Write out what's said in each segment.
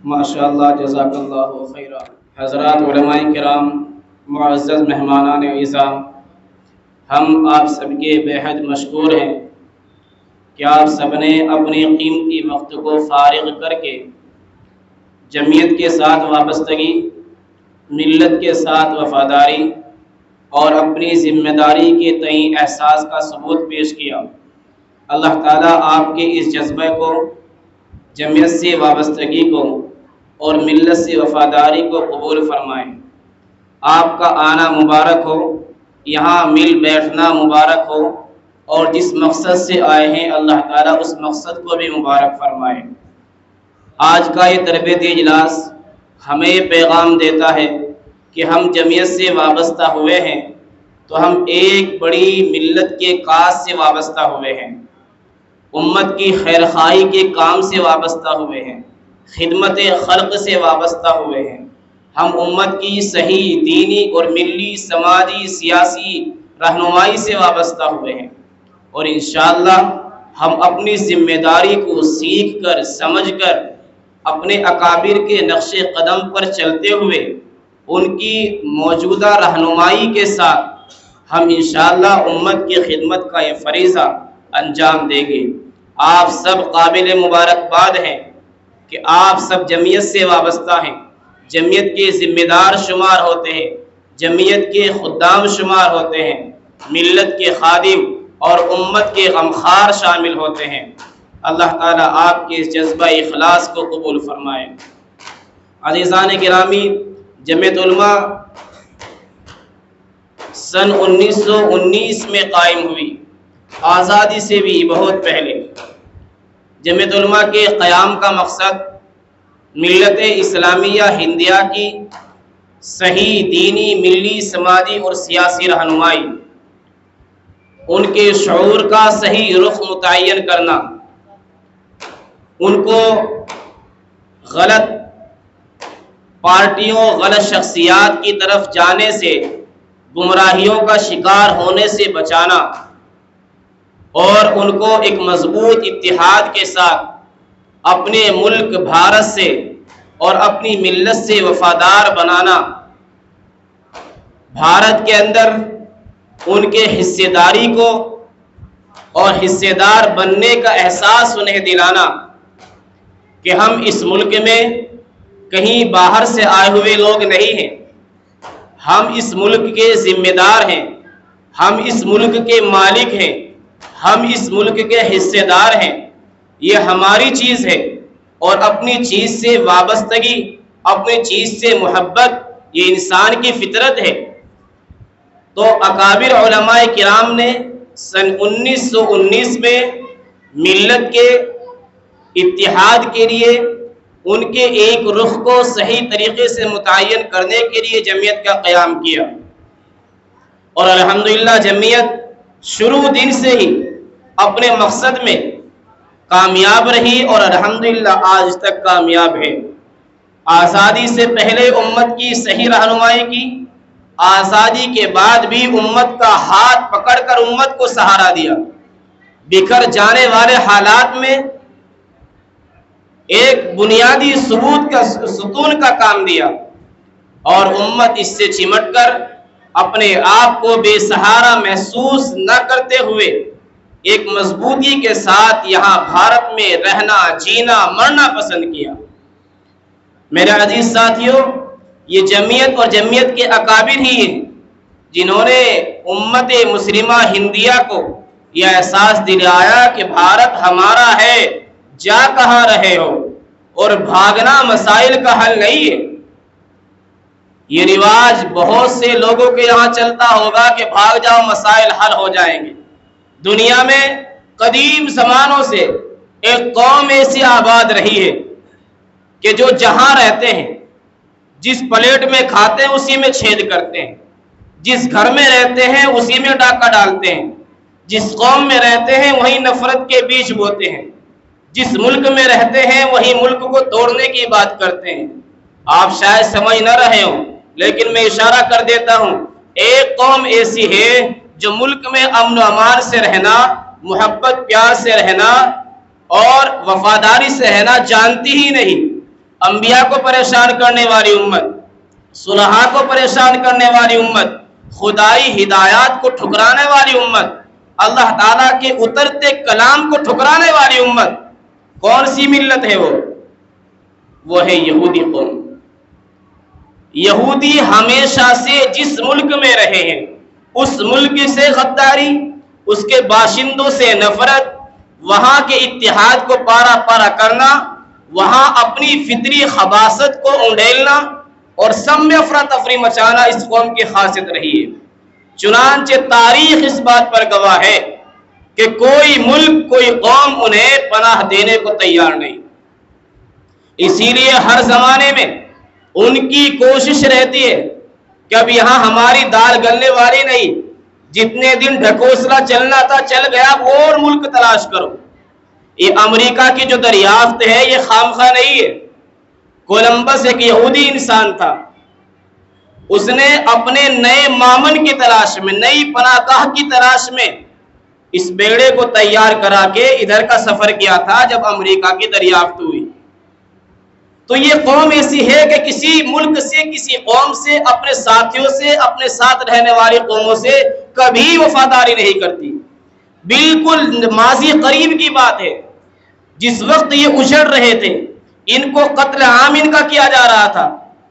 ماشاء اللہ، جزاک اللہ خیرہ۔ حضرات علماء کرام، معزز مہمانان اعزام، ہم آپ سب کے بے حد مشکور ہیں کہ آپ سب نے اپنی قیمتی وقت کو فارغ کر کے جمعیت کے ساتھ وابستگی، ملت کے ساتھ وفاداری اور اپنی ذمہ داری کے تئیں احساس کا ثبوت پیش کیا۔ اللہ تعالیٰ آپ کے اس جذبے کو، جمعیت سے وابستگی کو اور ملت سے وفاداری کو قبول فرمائیں۔ آپ کا آنا مبارک ہو، یہاں مل بیٹھنا مبارک ہو، اور جس مقصد سے آئے ہیں اللہ تعالیٰ اس مقصد کو بھی مبارک فرمائے۔ آج کا یہ تربیتی اجلاس ہمیں یہ پیغام دیتا ہے کہ ہم جمعیت سے وابستہ ہوئے ہیں تو ہم ایک بڑی ملت کے کاز سے وابستہ ہوئے ہیں، امت کی خیرخواہی کے کام سے وابستہ ہوئے ہیں، خدمت خلق سے وابستہ ہوئے ہیں۔ ہم امت کی صحیح دینی اور ملی، سماجی، سیاسی رہنمائی سے وابستہ ہوئے ہیں، اور انشاءاللہ ہم اپنی ذمہ داری کو سیکھ کر، سمجھ کر، اپنے اکابر کے نقش قدم پر چلتے ہوئے ان کی موجودہ رہنمائی کے ساتھ ہم انشاءاللہ امت کی خدمت کا یہ فریضہ انجام دیں گے۔ آپ سب قابل مبارکباد ہیں کہ آپ سب جمعیت سے وابستہ ہیں، جمعیت کے ذمہ دار شمار ہوتے ہیں، جمعیت کے خدام شمار ہوتے ہیں، ملت کے خادم اور امت کے غمخوار شامل ہوتے ہیں۔ اللہ تعالیٰ آپ کے اس جذبہ اخلاص کو قبول فرمائے۔ عزیزان گرامی، جمعیت علماء سن 1919 میں قائم ہوئی، آزادی سے بھی بہت پہلے۔ جمعیت علماء کے قیام کا مقصد ملت اسلامیہ ہندیہ کی صحیح دینی، ملی، سماجی اور سیاسی رہنمائی، ان کے شعور کا صحیح رخ متعین کرنا، ان کو غلط پارٹیوں، غلط شخصیات کی طرف جانے سے، گمراہیوں کا شکار ہونے سے بچانا، اور ان کو ایک مضبوط اتحاد کے ساتھ اپنے ملک بھارت سے اور اپنی ملت سے وفادار بنانا، بھارت کے اندر ان کے حصے داری کو اور حصے دار بننے کا احساس انہیں دلانا کہ ہم اس ملک میں کہیں باہر سے آئے ہوئے لوگ نہیں ہیں، ہم اس ملک کے ذمہ دار ہیں، ہم اس ملک کے مالک ہیں، ہم اس ملک کے حصے دار ہیں، یہ ہماری چیز ہے، اور اپنی چیز سے وابستگی، اپنی چیز سے محبت یہ انسان کی فطرت ہے۔ تو اکابر علماء کرام نے سن 1919 میں ملت کے اتحاد کے لیے، ان کے ایک رخ کو صحیح طریقے سے متعین کرنے کے لیے جمعیت کا قیام کیا، اور الحمدللہ جمعیت شروع دن سے ہی اپنے مقصد میں کامیاب رہی اور الحمدللہ آج تک کامیاب ہے۔ آزادی سے پہلے امت کی صحیح رہنمائی کی، آزادی کے بعد بھی امت کا ہاتھ پکڑ کر امت کو سہارا دیا، بکھر جانے والے حالات میں ایک بنیادی ثبوت کا ستون کا کام دیا، اور امت اس سے چمٹ کر اپنے آپ کو بے سہارا محسوس نہ کرتے ہوئے ایک مضبوطی کے ساتھ یہاں بھارت میں رہنا، جینا، مرنا پسند کیا۔ میرے عزیز ساتھیوں، یہ جمعیت اور جمعیت کے اکابر ہی ہیں جنہوں نے امت مسلمہ ہندیہ کو یہ احساس دلایا کہ بھارت ہمارا ہے، جا کہاں رہے ہو، اور بھاگنا مسائل کا حل نہیں ہے۔ یہ رواج بہت سے لوگوں کے یہاں چلتا ہوگا کہ بھاگ جاؤ مسائل حل ہو جائیں گے۔ دنیا میں قدیم زمانوں سے ایک قوم ایسی آباد رہی ہے کہ جو جہاں رہتے ہیں، جس پلیٹ میں کھاتے ہیں اسی میں چھید کرتے ہیں، جس گھر میں رہتے ہیں اسی میں ڈاکہ ڈالتے ہیں، جس قوم میں رہتے ہیں وہیں نفرت کے بیج بوتے ہیں، جس ملک میں رہتے ہیں وہی ملک کو توڑنے کی بات کرتے ہیں۔ آپ شاید سمجھ نہ رہے ہوں لیکن میں اشارہ کر دیتا ہوں، ایک قوم ایسی ہے جو ملک میں امن و امان سے رہنا، محبت پیار سے رہنا اور وفاداری سے رہنا جانتی ہی نہیں۔ انبیاء کو پریشان کرنے والی امت، صلحاء کو پریشان کرنے والی امت، خدائی ہدایات کو ٹھکرانے والی امت، اللہ تعالیٰ کے اترتے کلام کو ٹھکرانے والی امت، کون سی ملت ہے وہ ہے یہودی قوم۔ یہودی ہمیشہ سے جس ملک میں رہے ہیں اس ملک سے غداری، اس کے باشندوں سے نفرت، وہاں کے اتحاد کو پارا پارا کرنا، وہاں اپنی فطری خباثت کو انڈیلنا اور سب میں افراتفری مچانا اس قوم کی خاصیت رہی ہے۔ چنانچہ تاریخ اس بات پر گواہ ہے کہ کوئی ملک، کوئی قوم انہیں پناہ دینے کو تیار نہیں۔ اسی لیے ہر زمانے میں ان کی کوشش رہتی ہے کہ اب یہاں ہماری دال گلنے والی نہیں، جتنے دن ڈھکوسلا چلنا تھا چل گیا، اب اور ملک تلاش کرو۔ یہ امریکہ کی جو دریافت ہے یہ خامخواہ نہیں ہے۔ کولمبس ایک یہودی انسان تھا، اس نے اپنے نئے مامن کی تلاش میں، نئی پناہ گاہ کی تلاش میں اس بیڑے کو تیار کرا کے ادھر کا سفر کیا تھا جب امریکہ کی دریافت ہوئی۔ تو یہ قوم ایسی ہے کہ کسی ملک سے، کسی قوم سے، اپنے ساتھیوں سے، اپنے ساتھ رہنے والی قوموں سے کبھی وفاداری نہیں کرتی۔ بالکل ماضی قریب کی بات ہے، جس وقت یہ اجڑ رہے تھے، ان کو قتل عام ان کا کیا جا رہا تھا،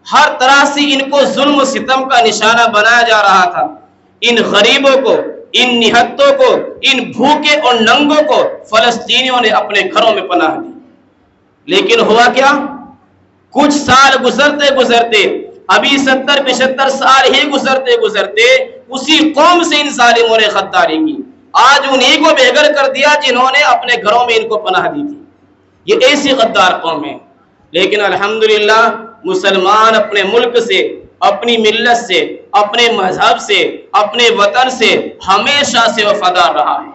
ہر طرح سے ان کو ظلم و ستم کا نشانہ بنایا جا رہا تھا۔ ان غریبوں کو، ان نہتوں کو، ان بھوکے اور ننگوں کو فلسطینیوں نے اپنے گھروں میں پناہ دی۔ لیکن ہوا کیا؟ کچھ سال گزرتے گزرتے، ابھی 70-75 سال ہی گزرتے گزرتے اسی قوم سے ان ظالموں نے غداری کی۔ آج انہی کو بے گھر کر دیا جنہوں نے اپنے گھروں میں ان کو پناہ دی تھی۔ یہ ایسی غدار قوم ہے۔ لیکن الحمدللہ مسلمان اپنے ملک سے، اپنی ملت سے، اپنے مذہب سے، اپنے وطن سے ہمیشہ سے وفادار رہا ہے۔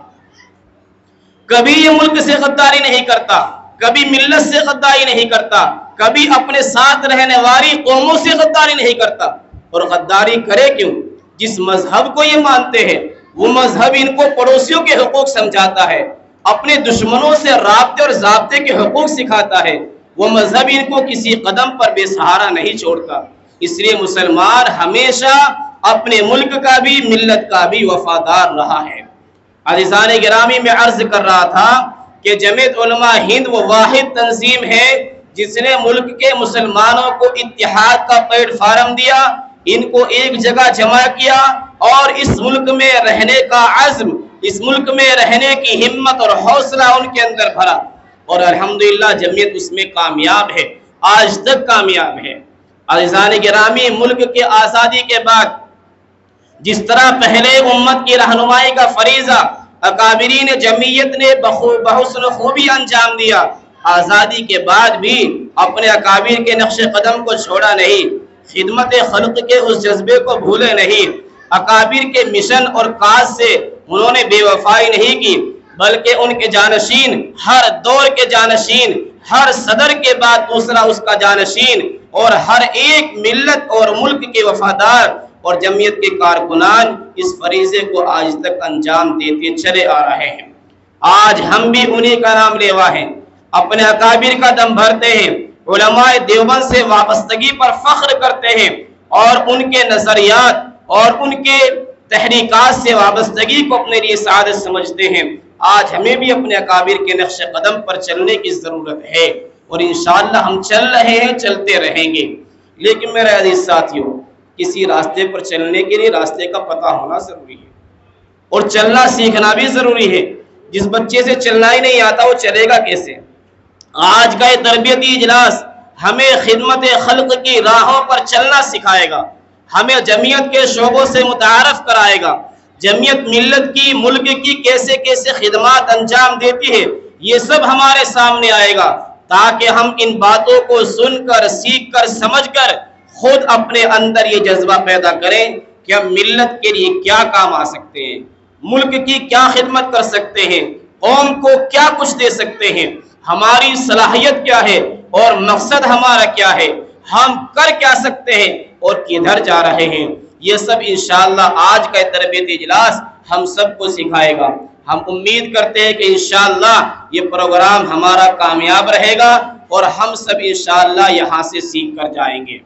کبھی یہ ملک سے غداری نہیں کرتا، کبھی ملت سے غداری نہیں کرتا، کبھی اپنے ساتھ رہنے والی قوموں سے غداری نہیں کرتا۔ اور غداری کرے کیوں؟ جس مذہب کو یہ مانتے ہیں وہ مذہب ان کو پڑوسیوں کے حقوق سمجھاتا ہے، اپنے دشمنوں سے رابطے اور ضابطے کے حقوق سکھاتا ہے، وہ مذہب ان کو کسی قدم پر بے سہارا نہیں چھوڑتا۔ اس لیے مسلمان ہمیشہ اپنے ملک کا بھی، ملت کا بھی وفادار رہا ہے۔ عزیزان گرامی، میں عرض کر رہا تھا کہ جمعیت علماء ہند وہ واحد تنظیم ہے جس نے ملک کے مسلمانوں کو اتحاد کا پلیٹ فارم دیا، ان کو ایک جگہ جمع کیا اور اس ملک میں رہنے کا عزم، اس ملک میں رہنے کی ہمت اور حوصلہ ان کے اندر بھرا، اور الحمدللہ جمعیت اس میں کامیاب ہے، آج تک کامیاب ہے۔ عزیزان گرامی، ملک کے آزادی کے بعد جس طرح پہلے امت کی رہنمائی کا فریضہ اکابرین جمعیت نے بحسن خوبی انجام دیا، آزادی کے بعد بھی اپنے اکابر کے نقش قدم کو چھوڑا نہیں، خدمت خلق کے اس جذبے کو بھولے نہیں، اکابر کے مشن اور کاز سے انہوں نے بے وفائی نہیں کی، بلکہ ان کے جانشین، ہر دور کے جانشین، ہر صدر کے بعد دوسرا اس کا جانشین، اور ہر ایک ملت اور ملک کے وفادار اور جمعیت کے کارکنان اس فریضے کو آج تک انجام دیتے چلے آ رہے ہیں۔ آج ہم بھی انہی کا نام لیوا ہیں، اپنے اکابر کا دم بھرتے ہیں، علماء دیوبند سے وابستگی پر فخر کرتے ہیں اور ان کے نظریات اور ان کے تحریکات سے وابستگی کو اپنے لیے سعادت سمجھتے ہیں۔ آج ہمیں بھی اپنے اکابر کے نقش قدم پر چلنے کی ضرورت ہے، اور انشاءاللہ ہم چل رہے ہیں، چلتے رہیں گے۔ لیکن میرے عزیز ساتھیوں، کسی راستے پر چلنے کے لیے راستے کا پتہ ہونا ضروری ہے، اور چلنا سیکھنا بھی ضروری ہے۔ جس بچے سے چلنا ہی نہیں آتا وہ چلے گا کیسے؟ آج کا یہ تربیتی اجلاس ہمیں خدمت خلق کی راہوں پر چلنا سکھائے گا، ہمیں جمعیت کے شعبوں سے متعارف کرائے گا، جمعیت ملت کی، ملک کی کیسے کیسے خدمات انجام دیتی ہے، یہ سب ہمارے سامنے آئے گا، تاکہ ہم ان باتوں کو سن کر، سیکھ کر، سمجھ کر خود اپنے اندر یہ جذبہ پیدا کریں کہ ہم ملت کے لیے کیا کام آ سکتے ہیں، ملک کی کیا خدمت کر سکتے ہیں، قوم کو کیا کچھ دے سکتے ہیں، ہماری صلاحیت کیا ہے اور مقصد ہمارا کیا ہے، ہم کر کیا سکتے ہیں اور کدھر جا رہے ہیں۔ یہ سب انشاءاللہ آج کا تربیتی اجلاس ہم سب کو سکھائے گا۔ ہم امید کرتے ہیں کہ انشاءاللہ یہ پروگرام ہمارا کامیاب رہے گا، اور ہم سب انشاءاللہ یہاں سے سیکھ کر جائیں گے۔